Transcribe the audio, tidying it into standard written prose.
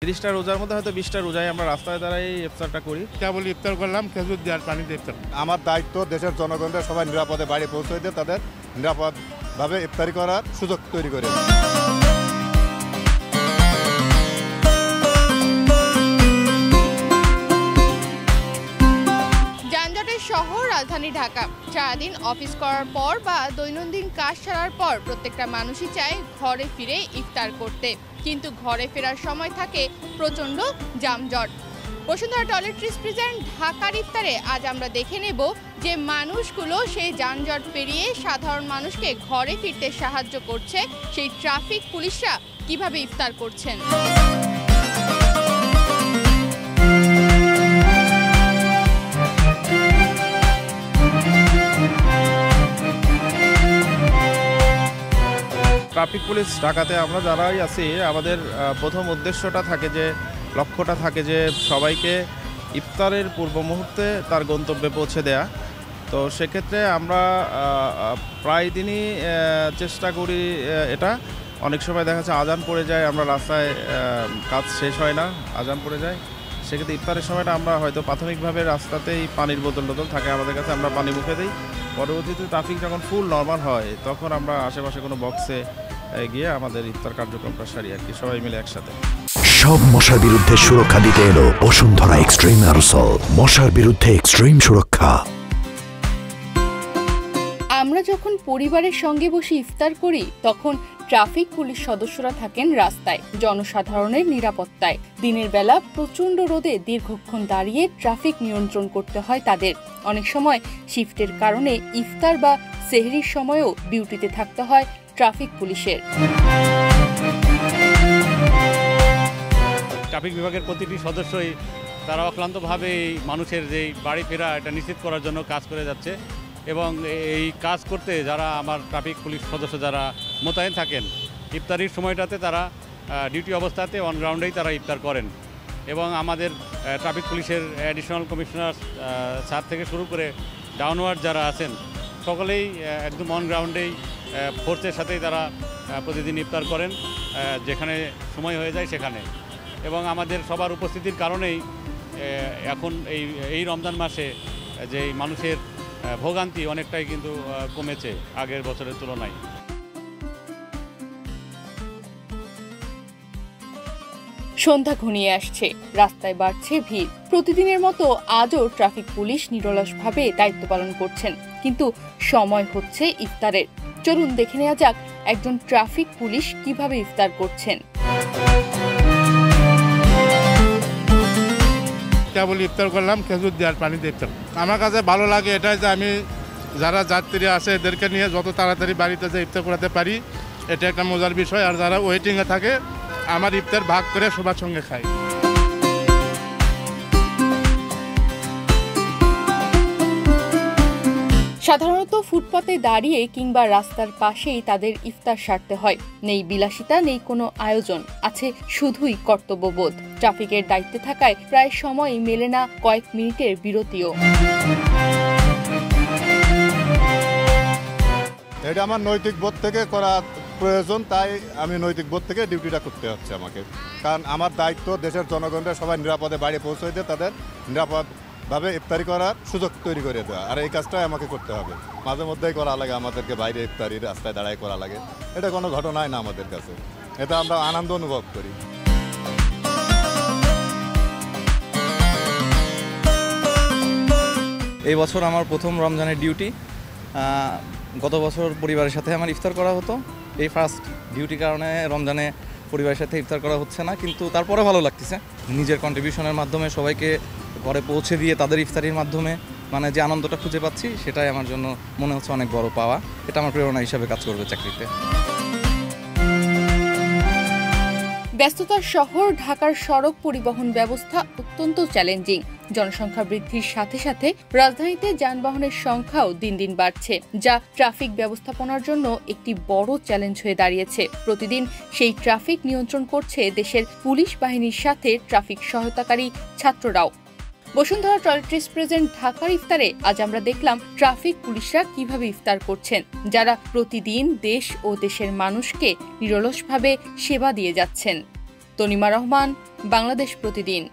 30টা রোজার মধ্যে হয়তো 20টা রোজায় আমরা রাস্তায় দাঁড়াই ইফতারটা করি। কেবল ইফতার করলাম, খেজুর দিয়ে আর পানি দিয়ে ইফতার। আমার দায়িত্ব দেশের জনগণদের সবাই নিরাপদে বাড়ি পৌঁছে দিয়ে তাদের নিরাপদভাবে ইফতারি করার সুযোগ তৈরি করে। যানজটের শহর রাজধানী ঢাকা। সারাদিন অফিস করার পর বা দৈনন্দিন কাজ সারার পর প্রত্যেকটা মানুষই চায় ঘরে ফিরে ইফতার করতে, কিন্তু ঘরে ফেরার সময় থাকে প্রচণ্ড যানজট। বসুন্ধরা টয়লেট্রিজ প্রেজেন্ট ঢাকার ইফতারে আজ আমরা দেখে নেব যে মানুষগুলো সেই যানজট পেরিয়ে সাধারণ মানুষকে ঘরে ফিরতে সাহায্য করছে, সেই ট্রাফিক পুলিশরা কিভাবে ইফতার করছেন। ট্রাফিক পুলিশ ঢাকাতে আমরা যারাই আছি, আমাদের প্রথম উদ্দেশ্যটা থাকে যে লক্ষ্যটা থাকে যে সবাইকে ইফতারের পূর্ব মুহূর্তে তার গন্তব্যে পৌঁছে দেয়া। তো সেক্ষেত্রে আমরা প্রায় দিনই চেষ্টা করি এটা। অনেক সময় দেখা যাচ্ছে আজান পড়ে যায়, আমরা রাস্তায় কাজ শেষ হয় না, আজান পড়ে যায়। সেক্ষেত্রে ইফতারের সময়টা আমরা হয়তো প্রাথমিকভাবে রাস্তাতেই পানির বোতল থাকে আমাদের কাছে, আমরা পানি মুখে দিই। পরবর্তীতে ট্রাফিক যখন ফুল নর্মাল হয় তখন আমরা আশেপাশে কোনো বক্সে গিয়ে আমাদের ইফতার কার্যক্রমটা সারি আর কি, সবাই মিলে একসাথে। সব মশার বিরুদ্ধে সুরক্ষা দিতে এলো বসুন্ধরা এক্সট্রিম অ্যারোসল, মশার বিরুদ্ধে এক্সট্রিম সুরক্ষা। আমরা যখন পরিবারের সঙ্গে বসে ইফতার করি তখন ট্রাফিক পুলিশ সদস্যরা থাকেন রাস্তায় জনসাধারণের নিরাপত্তায়। দিনের বেলা প্রচণ্ড রোদে দীর্ঘক্ষণ দাঁড়িয়ে ট্রাফিক নিয়ন্ত্রণ করতে হয় তাদের। অনেক সময় শিফটের কারণে ইফতার বা সেহরির সময়ও ডিউটিতে থাকতে হয় ট্রাফিক পুলিশের। ট্রাফিক বিভাগের প্রতিটি সদস্যই তারা অক্লান্তভাবে মানুষের যে বাড়ি ফেরা এটা নিশ্চিত করার জন্য কাজ করে যাচ্ছে, এবং এই কাজ করতে যারা আমার ট্রাফিক পুলিশ সদস্য যারা মোতায়েন থাকেন, ইফতারির সময়টাতে তারা ডিউটি অবস্থাতে অন গ্রাউন্ডেই তারা ইফতার করেন। এবং আমাদের ট্রাফিক পুলিশের অ্যাডিশনাল কমিশনার স্যার থেকে শুরু করে ডাউনওয়ার্ড যারা আছেন সকলেই একদম অন গ্রাউন্ডেই ফোর্সের সাথেই তারা প্রতিদিন ইফতার করেন যেখানে সময় হয়ে যায় সেখানে। এবং আমাদের সবার উপস্থিতির কারণেই এখন এই রমজান মাসে যে মানুষের ভোগান্তি অনেকটাই কিন্তু কমেছে আগের বছরের তুলনায়। সন্ধ্যা ঘনিয়ে আসছে, রাস্তায় বাড়ছে ভিড়। প্রতিদিনের মতো আজও ট্রাফিক পুলিশ নিরলসভাবে দায়িত্ব পালন করছেন, কিন্তু সময় হচ্ছে ইফতারের। চলুন দেখে নেওয়া যাক একজন ট্রাফিক পুলিশ কিভাবে ইফতার করছেন। কেবল ইফতার করলাম, খেজুর দিয়ে আর পানি দিয়ে ইফতার। আমার কাছে ভালো লাগে এটাই যে আমি যারা যাত্রী আছে এদেরকে নিয়ে যত তাড়াতাড়ি বাড়িতে যে ইফতার করাতে পারি, এটা একটা মজার বিষয়। আর যারা ওয়েটিংয়ে থাকে আমার ইফতার ভাগ করে সবার সঙ্গে খাই। সাধারণত ফুটপাতে দাঁড়িয়ে কিংবা রাস্তার পাশেই তাদের ইফতার সারতে হয়। নেই বিলাসিতা, নেই কোনো আয়োজন, আছে শুধুই কর্তব্যবোধ। ট্রাফিকের দায়িত্বে থাকায় প্রায় সময়ই মেলে না কয়েক মিনিটের বিরতিও। এটা আমার নৈতিক বোধ থেকে করা প্রয়োজন, তাই আমি নৈতিক বোধ থেকে ডিউটিটা করতে হচ্ছে আমাকে। কারণ আমার দায়িত্ব দেশের জনগণদের সবাই নিরাপদে বাড়ি পৌঁছে দিয়ে তাদের নিরাপদভাবে ইফতারি করার সুযোগ তৈরি করে দেওয়া। আর এই কাজটাই আমাকে করতে হবে। মাঝে মধ্যেই করা লাগে আমাদেরকে, বাইরে ইফতারি রাস্তায় দাঁড়ায় করা লাগে। এটা কোনো ঘটনাই না আমাদের কাছে, এটা আমরা আনন্দ অনুভব করি। এই বছর আমার প্রথম রমজানের ডিউটি। গত বছর পরিবারের সাথে আমার ইফতার করা হতো, এই ফার্স্ট ডিউটির কারণে রমজানে পরিবারের সাথে ইফতার করা হচ্ছে না, কিন্তু তারপরে ভালো লাগতেছে। নিজের কন্ট্রিবিউশনের মাধ্যমে সবাইকে ঘরে পৌঁছে দিয়ে তাদের ইফতারির মাধ্যমে মানে যে আনন্দটা খুঁজে পাচ্ছি, সেটাই আমার জন্য মনে হচ্ছে অনেক বড় পাওয়া। এটা আমার প্রেরণা হিসাবে কাজ করবে চাকরিতে। ব্যস্ততার শহর ঢাকার সড়ক পরিবহন ব্যবস্থা অত্যন্ত চ্যালেঞ্জিং। জনসংখ্যা বৃদ্ধির সাথে সাথে রাজধানীতে যানবাহনের সংখ্যাও দিন দিন বাড়ছে, যা ট্রাফিক ব্যবস্থাপনার জন্য একটি বড় চ্যালেঞ্জ হয়ে দাঁড়িয়েছে। প্রতিদিন সেই ট্রাফিক নিয়ন্ত্রণ করছে দেশের পুলিশ বাহিনীর সাথে ট্রাফিক সহায়তাকারী ছাত্ররাও। বসুন্ধরা টয়লেট্রিজ প্রেজেন্ট ঢাকার ইফতারে আজ আমরা দেখলাম ট্রাফিক পুলিশরা কিভাবে ইফতার করছেন, যারা প্রতিদিন দেশ ও দেশের মানুষকে নিরলসভাবে সেবা দিয়ে যাচ্ছেন। তনিমা রহমান, বাংলাদেশ প্রতিদিন।